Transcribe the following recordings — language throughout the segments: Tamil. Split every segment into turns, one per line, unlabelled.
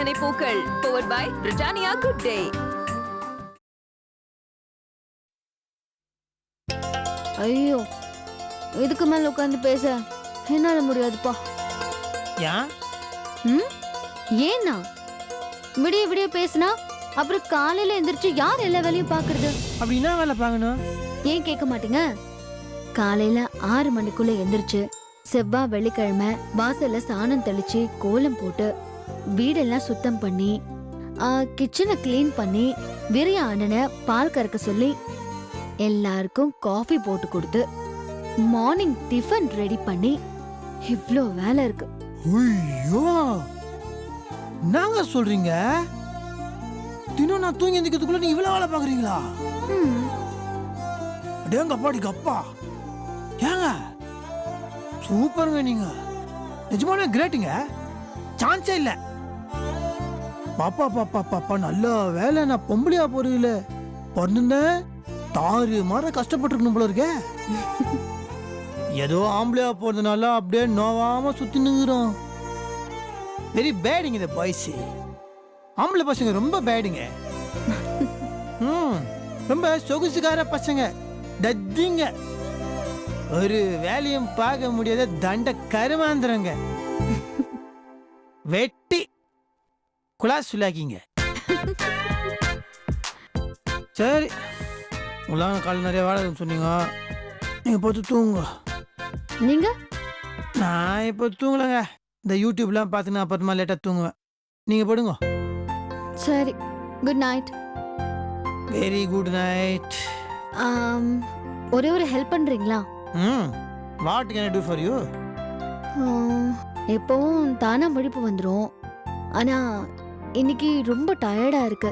வாசனை பூக்கள் powered by Britannia Good Day.
ஐயோ, இதுக்கு மேல உட்காந்து பேச என்னால முடியாதுப்பா. ஏன்னா விடிய விடிய பேசினா அப்புறம் காலையில எந்திரிச்சு யார் எல்லா வேலையும் பாக்குறது?
அப்படின்னா வேலை பார்க்கணும்.
ஏன் கேட்க மாட்டீங்க? காலையில 6 மணிக்குள்ள எந்திரிச்சு செவ்வாய் வெள்ளிக்கிழமை வாசல்ல சாணம் தெளிச்சு கோலம் போட்டு வீடெல்லாம் சுத்தம் பண்ணி கிச்சனை கிளீன் பண்ணி விரிய அண்ணனை பால் கறக்க சொல்லி எல்லாருக்கும் காஃபி போட்டு கொடுத்து மார்னிங் டிஃபன் ரெடி பண்ணி இவ்ளோ வேலை இருக்கு.
ஐயோ, நாங்க சொல்றீங்க தினம் நான் தூங்கி எந்திக்கிறதுக்குள்ள நீங்க இவ்வளவு வேலை பாக்குறீங்களா? அடேங்க அப்பாடி கப்பா, ஏங்க சூப்பருங்க, நீங்க நிஜமாவே கிரேட்டுங்க, சான்ஸே இல்ல. பாப்பா பாப்பா பாப்பா நல்ல வேலை, நான் பொம்பளையா போறீங்கள பிறந்திருந்தேன் தாறு மாற கஷ்டப்பட்டுருக்கணும் போல இருக்கே. ஏதோ ஆம்பளையா போறதுனால அப்படியே நோவாம சுத்தி நிற்கிறோம். வெரி பேடுங்க இந்த பாய்ஸ், ஆம்பளை பசங்க ரொம்ப பேடுங்க. ரொம்ப சொகுசுக்கார பசங்க, டத்திங்க, ஒரு வேலையும் பார்க்க முடியாத தண்ட கருமாந்திரங்க, வெட்டி குலா சுலாக்கிங்க. சரி, உங்களாம் கால் நிறைய வேலை சொன்னீங்க, நீங்க பார்த்து தூங்குங்க.
நீங்க?
நான் இப்போ தூங்கலங்க, இந்த யூடியூப்லாம் பார்த்து அப்புறமா லேட்டாக தூங்குவேன். நீங்க போடுங்க.
சரி, good night.
Very good night.
ஒரே ஒரு ஹெல்ப் பண்றீங்களா?
What can I to for you?
எப்பவும் தானா முழிப்பு வந்துடும், ஆனா இன்னைக்கு ரொம்ப டயர்டா இருக்கு.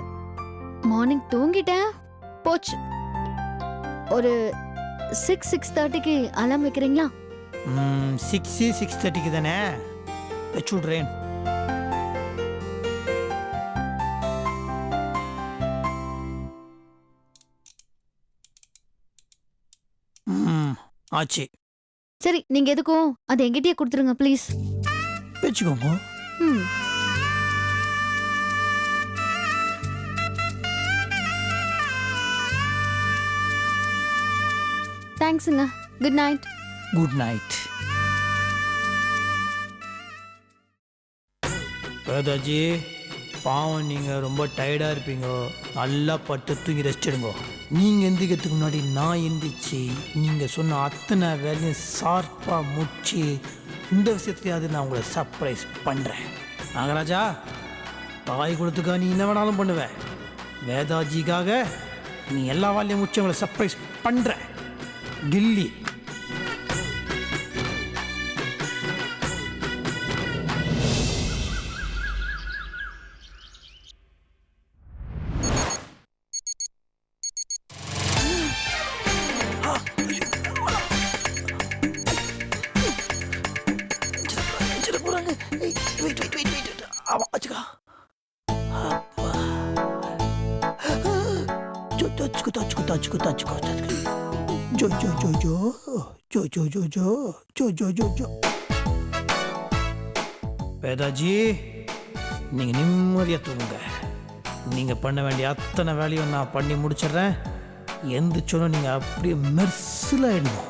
மார்னிங் தூங்கிட்டேன், போச்சு. ஒரு 6:30க்கு அலாம் வைக்கிறீங்களா?
6:30க்கு தானே வச்சு விட்றேன். ஆச்சு.
சரி, நீங்க எதுக்கும் அதை எங்கிட்டயே கொடுத்துருங்க ப்ளீஸ்.
வச்சுக்கோங்க.
தேங்க்ஸுங்க. Good night.
Good night. Vedhaji, பாவம், நீங்கள் ரொம்ப டயர்டாக இருப்பீங்க, நல்லா பட்டு தூங்கி ரெஸ்ட் எடுங்க. நீங்கள் எந்திரிக்கிறதுக்கு முன்னாடி நான் எந்திரிச்சு நீங்கள் சொன்ன அத்தனை வேலையும் ஷார்ப்பாக முடிச்சு இந்த விஷயத்துலையாவது நான் உங்களை சர்ப்ரைஸ் பண்ணுறேன். நாகராஜா, தாய் கொடுத்துக்கா நீ என்ன வேணாலும் பண்ணுவேன், வேதாஜிக்காக நீ எல்லா வேலையும் முடிச்சு உங்களை சர்ப்ரைஸ் பண்ணுறேன். கில்லி. வேதாஜி, நீங்க நிம்மதியா தூங்குங்க. நீங்க பண்ண வேண்டிய அத்தனை வேலையும் நான் பண்ணி முடிச்சிடுறேன். எந்திரிச்சோன்னு நீங்க அப்படியே மெர்சில் ஆயிடணும்.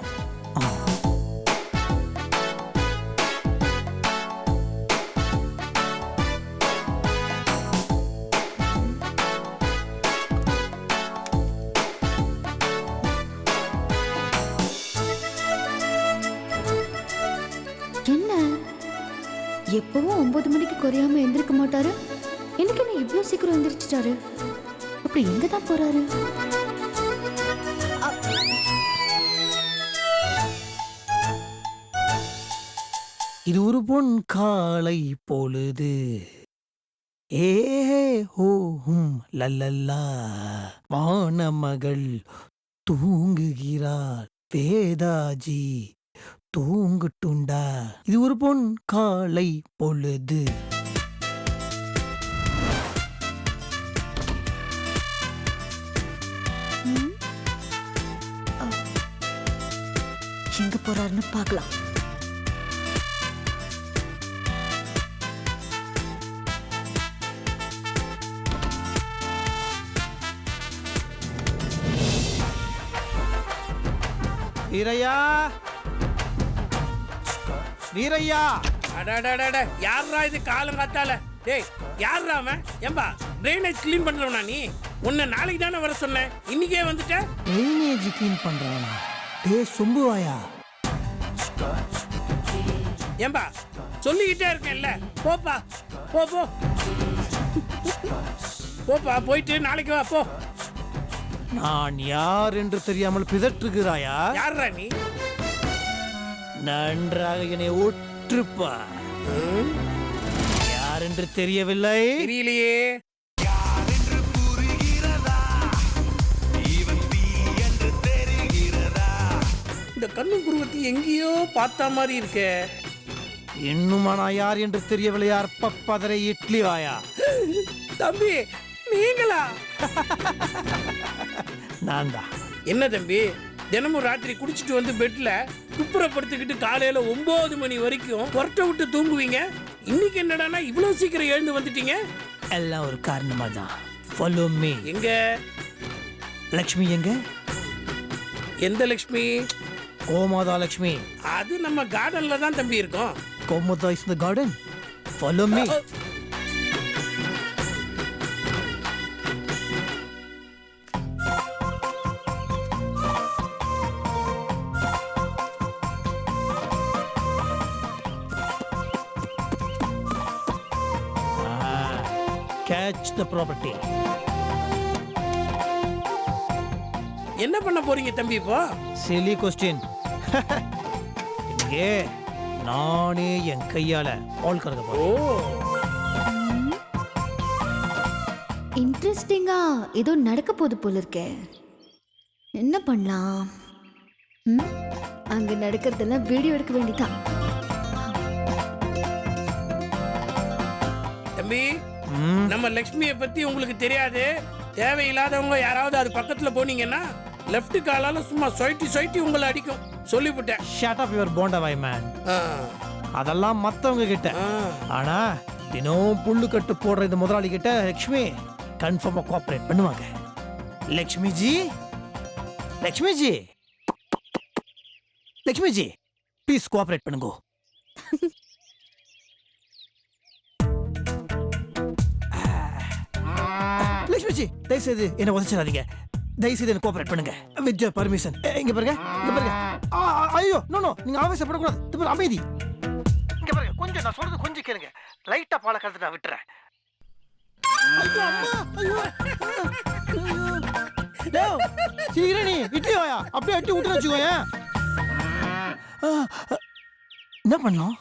எப்பவும் 9 மணிக்கு குறையாம எந்திரிக்க மாட்டாரு, எனக்கு என்ன இவ்வளவு சீக்கிரம் எந்திரிச்சிட்டாரு? அப்படி எங்க தான் போறாரு?
இது ஒரு பொன் காலை பொழுது, ஏ ஹோஹும் லல்லல்லா, வானமகள் தூங்குகிறாள், வேதாஜி தூங்குட்டுண்டா. இது ஒரு பொன் காலை பொழுது.
எங்க போறாருன்னு பார்க்கலாம்.
வீரையா வீரையா
அடடடட யாரா இது காலம் காத்தால டேய் யாரா அவன் ஏம்பா ட்ரைனேஜ் க்ளீன் பண்றவனா நீ உன்னை நாளைக்கு தானே வர சொன்னேன் இன்னைக்கே வந்துட்ட
ட்ரைனேஜ் க்ளீன் பண்றவனா டேய் சொம்புவாயா
ஏம்பா சொல்லிக்கிட்டே இருக்கேன்ல போப்பா போ போ போப்பா போயிட்டு நாளைக்கு வா போ
நான் யார் என்று தெரியாமல் பிதற்றுகிறாயா
யாரா நீ
நன்றாக என்னை ஒற்றுப்பா யார் என்று தெரியவில்லை
தெரியலையே இந்த கண்ணு குருவத்தை எங்கேயோ பார்த்த மாதிரி இருக்கே
இன்னுமா நான் யார் என்று தெரியவில்லை அற்பப்பதரை இட்லி வாயா
தம்பி நீங்களா
நான் தான்
என்ன தம்பி தினமும் ராத்திரி குடிச்சிட்டு வந்து பெட்ல குப்புறப்படுத்திக்கிட்டு காலையில 9 மணி வரைக்கும் புரட்ட விட்டு தூங்குவீங்க இன்னைக்கு என்னடானா இவ்வளவு சீக்கிரம் எழுந்து வந்துட்டீங்க
எல்லாம் ஒரு காரணமா தான் ஃபாலோ மீ
எங்க
லக்ஷ்மி எங்க
எந்த லட்சுமி
கோமாதா லக்ஷ்மி
அது நம்ம கார்டன்ல தான் தம்பி இருக்கோம்
கோமாதா is the garden follow me catch the property
என்ன பண்ண போறீங்க தம்பி இப்போ
சிலி கொஸ்டின் இங்கே நானே என் கையால பால் கறக்க
ஓ
போறேன்
இன்ட்ரெஸ்டிங்கா ஏதோ நடக்க போகுது போல இருக்கே என்ன பண்ணலாம் ம்? அங்க நடக்கிறதெல்லாம் வீடியோ எடுக்க வேண்டியதான்.
தம்பி
ம்,
நம்ம லட்சுமியை பத்தி உங்களுக்கு தெரியாது தேவையில்லாதவங்க யாராவது அது பக்கத்துல போனீங்கன்னா லெஃப்ட் காலால சும்மா சொயிட்டி உங்களை அடிக்கும் சொல்லிவிட்டேன்
shut up your போண்டா வாய் மேன்
ஆ,
அதெல்லாம் மத்தவங்க கிட்ட
ஆ.
ஆனா தினம் புல்லு கட்டு போடுற இந்த முதலாளி கிட்ட லக்ஷ்மி கன்ஃபார்மா கோஆபரேட் பண்ணுவாங்க Lakshmi G Lakshmi G Lakshmi G please cooperate பண்ணுங்க லக்ஷ்மி ஜி தயவுசெய்து என்ன உதச்சிடாதீங்க தயவுசெய்து என்ன கோஆபரேட் பண்ணுங்க வித் யுவர் பர்மிஷன் இங்க பாருங்க இங்க பாருங்க ஐயோ நோ நோ நீங்க ஆவேசப்படக்கூடாது இது பாரு, அமைதி இங்க பாருங்க கொஞ்சம் நான் சொல்றது கொஞ்சம் கேளுங்க லைட்டா பாலை கலந்து நான் விட்டுறேன் ஐயோ, அம்மா, ஐயோ. டேய், சீக்கிரம் நீ இட்லி வாயா அப்படியே அட்டி விட்டு வச்சுக்கோயேன் என்ன பண்ணலாம்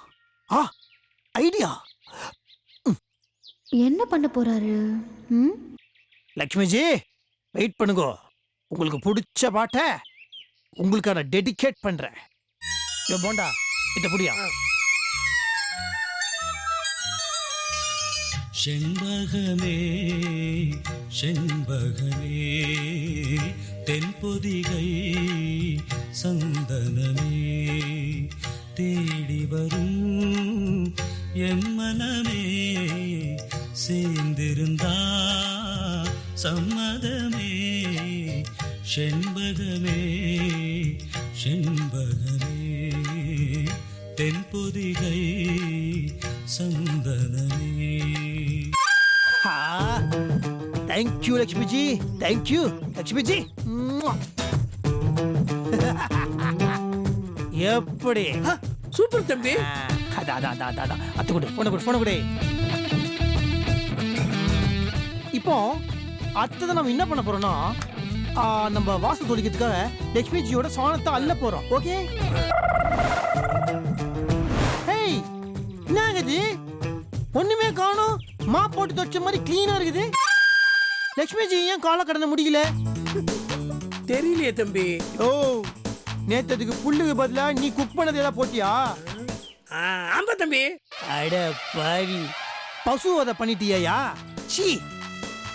ஐடியா
என்ன பண்ண போறாரு ம்?
லக்ஷ்மி ஜி வெயிட் பண்ணுங்க உங்களுக்கு பிடிச்ச பாட்டை உங்களுக்கு நான் டெடிகேட் பண்றேன் யோ போண்டா இத புடியா
செண்பகமே செண்பகமே தென்பொதிகை சந்தனமே தேடி வரும் என் மனமே சேர்ந்திருந்தா சம்மதமே செண்பகமே செண்பகமே தென்பொதிகை சந்தனமே
தேங்க்யூ லக்ஷ்மி ஜி தேங்க்யூ லக்ஷ்மி ஜி எப்படி
சூப்பர் தம்பி
அத்து கொடு போன கொடு இப்போ அடுத்தது நம்ம என்ன பண்ண போறோம்னா நம்ம வாசல் தொழிக்கிறதுக்காக லக்ஷ்மி ஜியோட சாணத்தை அள்ள போறோம் ஓகே ஹேய் என்னது ஒண்ணுமே காணோம் மா போட்டு தொச்ச மாதிரி கிளீனா இருக்குது லக்ஷ்மி ஜி ஏன் காலை கடந்த முடியல
தெரியலையே தம்பி
ஓ நேத்ததுக்கு புல்லுக்கு பதிலா நீ குக் பண்ணது ஏதாவது போட்டியா
ஆ, ஆமா தம்பி
அட பாவி பசு அதை பண்ணிட்டியா சீ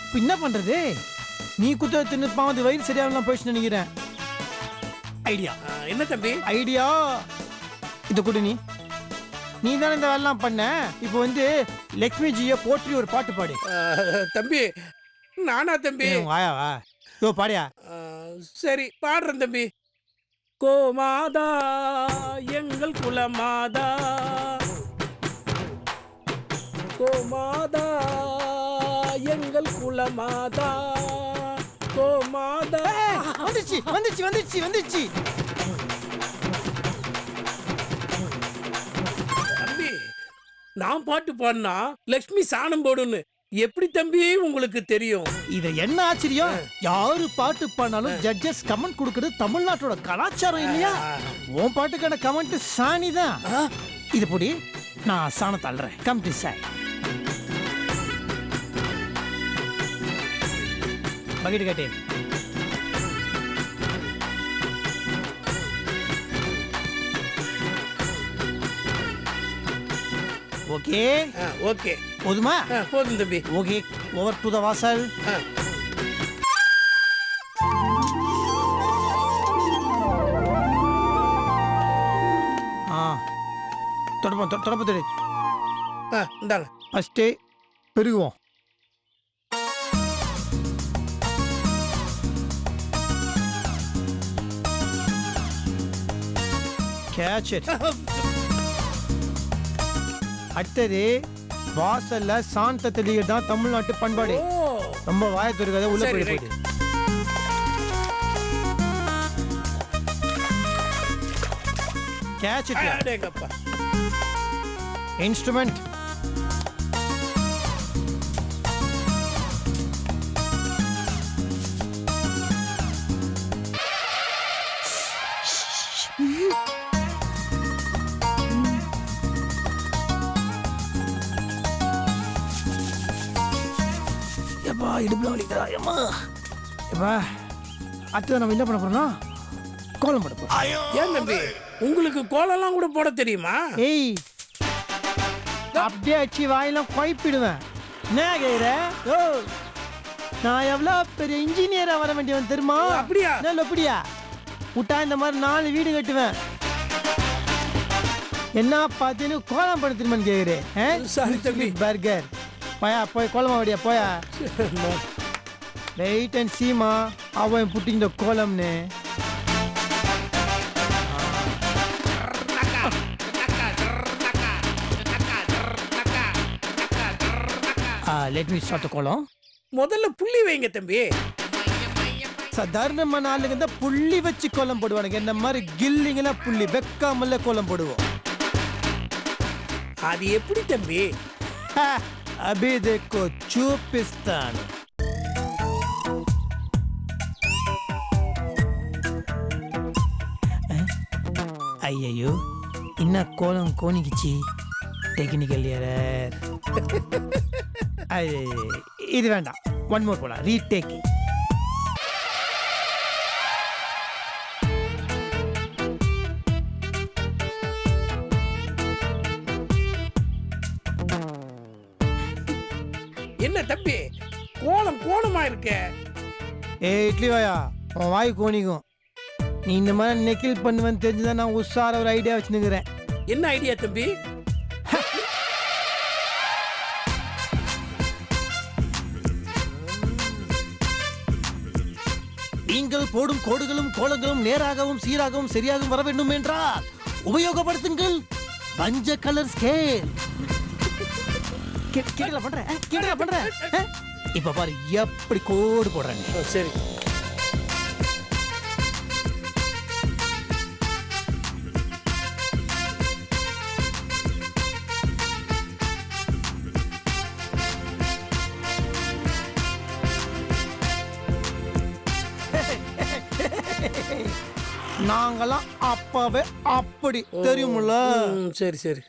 இப்ப என்ன பண்றது நீ குத்த தின்னு பாவது வயிறு சரியாகலாம் போயிடுச்சு நினைக்கிறேன் ஐடியா
ஆ, என்ன தம்பி
ஐடியா இத கொடு நீ தானே இந்த வேலைலாம் பண்ண இப்போ வந்து லக்ஷ்மி ஜியை போற்றி ஒரு பாட்டு பாடு
ஆ, தம்பி நானா தம்பி
வாயா வா யோ பாடியா
ஆ, சரி பாடுறேன் தம்பி கோமாதா எங்கள் குலமாதா, கோமாதா எங்கள் குலமாதா, கோமாதா.
வந்துச்சு வந்துச்சு வந்துச்சு வந்துச்சு.
தம்பி, நான் பாட்டு பாடினா லக்ஷ்மி சாணம் போடுன்னு எப்படி தம்பி உங்களுக்கு தெரியும்?
இது என்ன ஆச்சரியம்? யாரு பாட்டு பாடினாலும் ஜட்ஜஸ் கமெண்ட் கொடுக்கறது தமிழ்நாட்டோட கலாச்சாரம் இல்லையா? உன் பாட்டுக்கான கமெண்ட் சாணி தான். இது பொடி, நான் சாணத்தை அள்ளுறேன். கம் டு சாய். பக்கெட் கட்டி. ஓகே
ஓகே,
போதுமா?
போதும் தம்பி.
ஓகே, ஓவர் டு த வாசல். தொடப்ப தெரி.
இந்தாங்க.
ஃபஸ்ட்டு பெருகுவோம். Catch it. அடுத்தது வாசல்ல சாந்த தெளிகை தான் தமிழ்நாட்டு பண்பாடு. ரொம்ப வாயத்து இருக்காத, உள்ள
சரி,
போயிட்டு கேட்ச் இட்.
அடேங்கப்பா.
இன்ஸ்ட்ருமெண்ட். எப்பா இடுப்புல வலிக்கிறா ஏம்மா. எப்பா அடுத்து நம்ம என்ன பண்ண போறோம்னா கோலம் போட போறோம்.
ஏன் தம்பி, உங்களுக்கு கோலம்லாம் கூட போட தெரியுமா?
ஏய், அப்படியே அடிச்சு வாயெல்லாம் குழப்பிடுவேன். என்ன கேக்குற? ஓ, நான் எவ்வளோ பெரிய இன்ஜினியரா வர வேண்டியவன் தெரியுமா?
அப்படியா?
என்ன அப்படியா விட்டா இந்த மாதிரி 4 வீடு கட்டுவேன். என்ன பார்த்துன்னு கோலம் பண்ண தெரியுமான்னு கேக்குறேன்.
சாரி தம்பி.
பர்கர் போயா, போய் கோலமா வடியா போயா. வெயிட் அண்ட் சீமா அவன் புட்டிங் த கோலம்னு. Let me start the kolam.
முதல்ல புள்ளி வைங்க தம்பி.
சாதாரணமான ஆளுங்க தான் புள்ளி வச்சு கோலம் போடுவானுங்க. என்ன மாதிரி கில்லிங்கெல்லாம் புள்ளி வைக்காமல கோலம் போடுவோம்.
அது எப்படி தம்பி?
అభి దేఖో చూపిస్తాను. అయ్యయ్యో ఇన్న కోలం కోనికిచ్చి టెక్నికల్ ఎర్రర్. ఇది వేண்டாம், ஒன் மோர் போலாம். ரீடேக்கிங்.
என்ன தம்பி, கோலம் கோலமா இருக்க?
இட்லி வாயா, உன் வாய் கோணிக்கும். நீ இந்த மாதிரி நெக்கில் பண்ணுவேன்னு தெரிஞ்சுதான் நான் உஷார ஒரு ஐடியா வச்சுன்னுக்கிறேன்.
என்ன ஐடியா தம்பி?
நீங்கள் போடும் கோடுகளும் கோலங்களும் நேராகவும் சீராகவும் சரியாகவும் வர வேண்டும் என்றால் உபயோகப்படுத்துங்கள் மஞ்ச கலர் ஸ்கேல். கேட்கல பண்றேன். இப்ப பாரு எப்படி கோடு போடுறாங்க.
சரி.
நாங்கெல்லாம் அப்பவே அப்படி தெரியுமில்ல.
சரி சரி.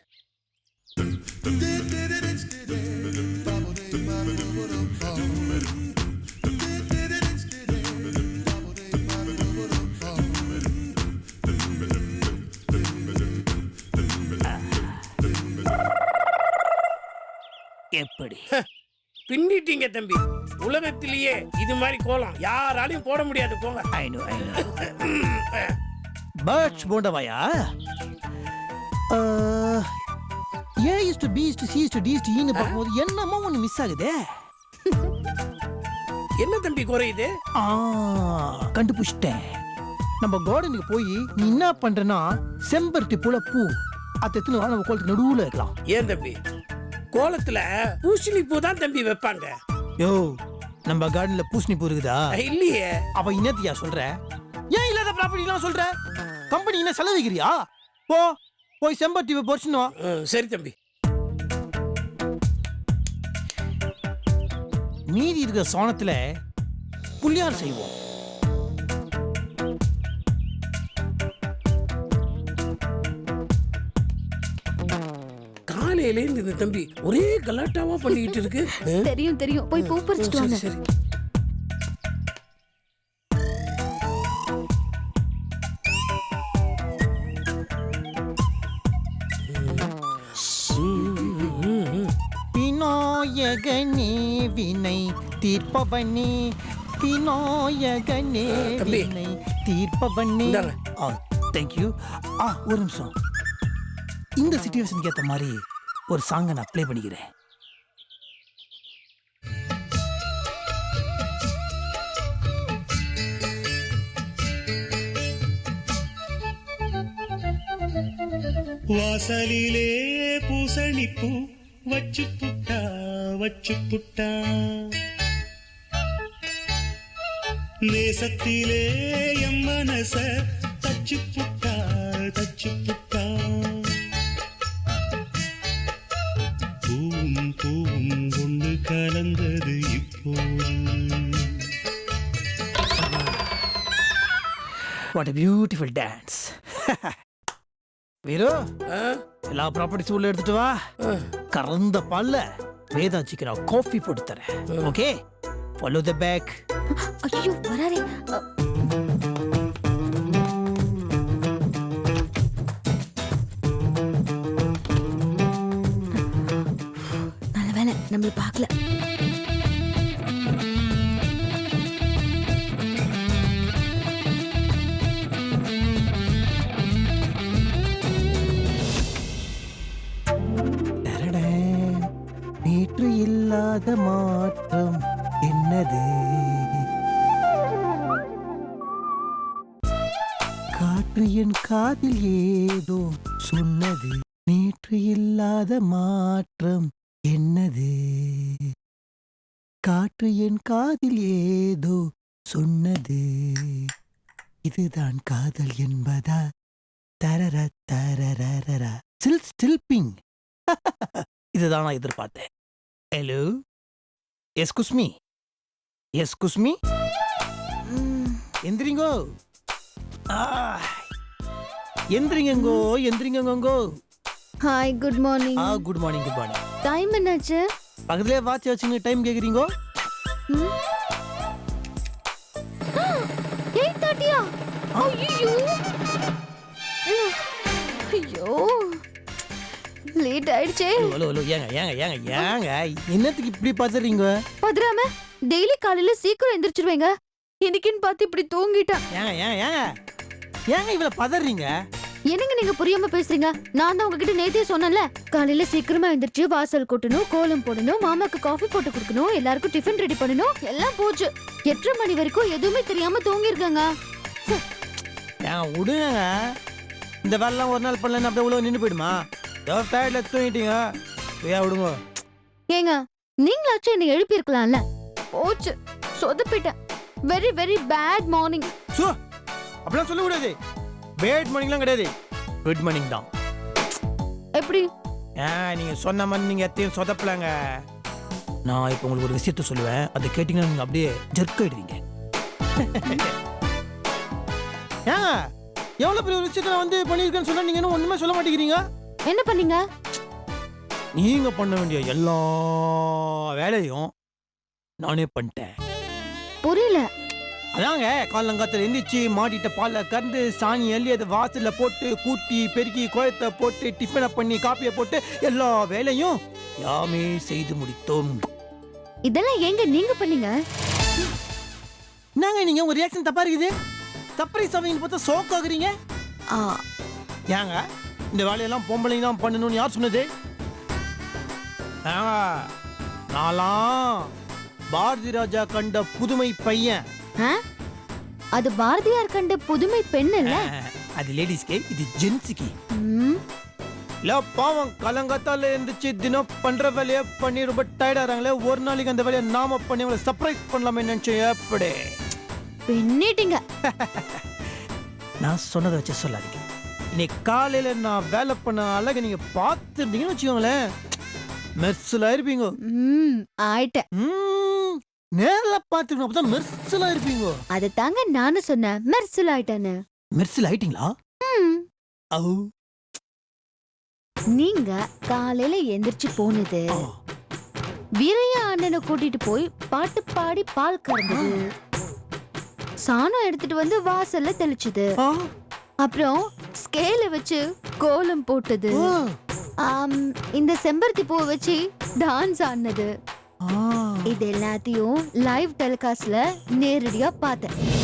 எப்படி
பின்னிட்டீங்க தம்பி. உலகத்திலேயே இது மாதிரி கோலம் யாராலையும் போட முடியாது. போங்க.
I know. பர்ட்ஸ் போண்டவாயா? A is to B is to C is to D is to E ன்னு பார்க்கும்போது என்னமோ ஒன்று மிஸ் ஆகுதே.
என்ன தம்பி குறையுது?
கண்டுபிடிச்சிட்டேன். நம்ம கார்டனுக்கு போய் நீ என்ன பண்றனா செம்பருத்தி போல பூ அதை எடுத்துன்னு வா, நம்ம கோலத்துக்கு நடுவுல வைக்கலாம்.
ஏன் தம்பி கோலத்துல பூசணி பூ தான் தம்பி வைப்பாங்க.
யோ நம்ம கார்டன்ல பூசணி பூ இருக்குதா?
இல்லையே.
அப்ப இன்னத்தியா சொல்ற? ஏன் இல்லாத ப்ராப்பர்ட்டிலாம் சொல்ற? கம்பெனி என்ன செலவிக்கிறியா? போய் செம்பருத்தி பூ பறிச்சுன்னு வா.
சரி தம்பி.
மீதி இருக்கிற சாணத்துல புள்ளியார் செய்வோம்.
காலையில இருந்து இந்த தம்பி ஒரே கலாட்டாவா பண்ணிக்கிட்டு இருக்கு.
தெரியும் தெரியும், போய் பூ பறிச்சுட்டு வாங்க.
சரி.
விநாயகனே வினை தீர்ப்பவனே, விநாயகனே
தம்பி.
வினை தீர்ப்பவனே.
இந்தாங்க.
தேங்க்யூ. ஒரு நிமிஷம், இந்த சிச்சுவேஷனுக்கு ஏற்ற மாதிரி ஒரு சாங்கை நான் ப்ளே பண்ணிக்கிறேன்.
வாசலிலே பூசணிப்பூ வச்சு புட்டா வச்சு புட்டா, நேசத்திலே எம் மனச தச்சு புட்டா தச்சு புட்டா, பூவும் பூவும் ஒன்று கலந்தது இப்போது.
What a beautiful dance. Veeru, எல்லா ப்ராப்பர்ட்டிஸ் உள்ள எடுத்துட்டு வா. கறந்த பால்ல வேதாச்சிக்கு நான் காஃபி போட்டு தரேன். Okay, follow the back.
ஐயோ வராரே. நல்ல வேலை நம்மள பார்க்கல.
நேற்று இல்லாத மாற்றம் என்னது? காற்று என் காதில் ஏதோ சொன்னது. நேற்று இல்லாத மாற்றம் என்னது? காற்று என் காதில் ஏதோ சொன்னது. இதுதான் காதல் என்பதா? தரர தரரரரா. ஸ்டில் இதுதான் நான் எதிர்பார்த்தேன். Hello, excuse me, excuse me. எந்திரிங்கோ, எந்திரிங்கோ, எந்திரிங்கோ.
Hi, good morning.
Good morning, good morning.
Time என்னாச்சு?
பக்கத்துலேயே வாட்ச் வச்சுங்க டைம் கேட்குறீங்கோ?
8:30. ஐயோ ஐயோ, லேட் ஆயிடுச்சே.
ஹலோ ஹலோ, ஏங்க ஏங்க ஏங்க ஏங்க என்னத்துக்கு இப்படி பதறீங்க?
பதறாம டெய்லி காலையில சீக்கிரம் எந்திரிச்சிருவேங்க. இன்னைக்குன்னு பார்த்து இப்படி தூங்கிட்டேன்.
ஏங்க ஏங்க ஏங்க ஏங்க இவ்வளவு பதறீங்க?
என்னங்க நீங்க புரியாம பேசுறீங்க? நான் தான் உங்ககிட்ட நேத்தே சொன்னேன்ல, காலையில சீக்கிரமா எந்திரிச்சு வாசல் கூட்டணும், கோலம் போடணும், மாமாக்கு காஃபி போட்டு கொடுக்கணும், எல்லாருக்கும் டிஃபன் ரெடி பண்ணணும். எல்லாம் போச்சு. 8:30 மணி வரைக்கும் எதுவுமே தெரியாம தூங்கிருக்கேங்க.
ஏங்க விடுங்க, இந்த வேலைலாம் ஒரு நாள் பண்ணலன்னு அப்படியே உள்ள நின்று போயிடுமா? டயர்ட்ல தூங்கிட்டீங்க, விடுங்க.
ஏங்க நீங்களாச்சும் என்ன எழுப்பி இருக்கலாம்ல. போச்சு, சொதப்பிட்டேன். Very very bad morning.
So அப்படிலாம் சொல்ல கூடாது. பேட் மார்னிங்லாம் கிடையாது, குட் மார்னிங் தான்.
எப்படி?
நீங்க சொன்ன மாதிரி நீங்க எத்தையும் சொதப்பலாங்க. நான் இப்போ உங்களுக்கு ஒரு விஷயத்த சொல்லுவேன், அதை கேட்டீங்கன்னா நீங்க அப்படியே ஜெர்க் ஆயிடுவீங்க. ஏங்க எவ்வளவு பெரிய ஒரு விஷயத்த நான் வந்து பண்ணியிருக்கேன்னு சொன்னா நீங்க இன்னும் ஒண்ணுமே சொல்ல மாட்டேங்கிறீங்க.
என்ன பண்ணீங்க?
நீங்க பண்ண வேண்டிய எல்லா வேலையும் நானே பண்ணிட்டேன்.
புரியல.
அதாங்க காலங்காத்துல எந்திரிச்சு மாட்டிட்ட பாலை கறந்து சாணி அள்ளி அதை வாசல்ல போட்டு கூட்டி பெருக்கி கோயத்தை போட்டு டிஃபனை பண்ணி காப்பியை போட்டு எல்லா வேலையும் யாமே செய்து முடித்தோம்.
இதெல்லாம் எங்க நீங்க பண்ணீங்க?
என்னங்க நீங்க ஒரு ரியாக்ஷன் தப்பா இருக்குது? சர்ப்ரைஸ் ஆவீங்க பார்த்தா ஷாக் ஆகுறீங்க. ஏங்க இந்த வேலையெல்லாம் பொம்பளைங்க தான் பண்ணணும்னு யார் சொன்னது? நான்லாம் பாரதி ராஜா கண்ட புதுமை பையன்.
அது பாரதியார் கண்ட புதுமை பெண் இல்ல.
அது லேடிஸ்க்கு, இது ஜென்ஸுக்கு.
ம்,
இல்ல பாவம் கலங்கத்தால இருந்துச்சு தினம் பண்ற வேலையை பண்ணி ரொம்ப டயர்ட் ஆறாங்களே. ஒரு நாளைக்கு அந்த வேலையை நாம பண்ணி அவங்களை சர்ப்ரைஸ் பண்ணலாமே நினைச்சேன். எப்படி
பின்னிட்டீங்க.
நான் சொன்னதை வச்சு சொல்லாதீங்க. இன்னைக்கு காலையில நான் வேலை பண்ண அழகு நீங்க பார்த்துருந்தீங்கன்னு வச்சுக்கோங்களேன், மெர்சலா இருப்பீங்க.
ஆயிட்டேன்.
நேர்ல பார்த்துக்கணும், அப்பதான் மெர்சலா இருப்பீங்க.
அது தாங்க நானும் சொன்னேன், மெர்சல் ஆயிட்டேன்னு.
மெர்சல் ஆயிட்டீங்களா?
ம்.
ஓ
நீங்க காலையில எந்திரிச்சு போனது,
ஆ.
வீரையா அண்ணனை கூட்டிட்டு போய் பாட்டு பாடி பால் கறந்தது, சாணம் எடுத்துட்டு வந்து வாசல்ல தெளிச்சது,
ஆ.
அப்புறம் ஸ்கேல வச்சு கோலம் போட்டது,
ஓ.
இந்த செம்பருத்தி பூ வச்சு டான்ஸ் ஆடினது,
ஆ.
இது எல்லாத்தையும் லைவ் டெலிகாஸ்ட்ல நேரடியா பார்த்தேன்.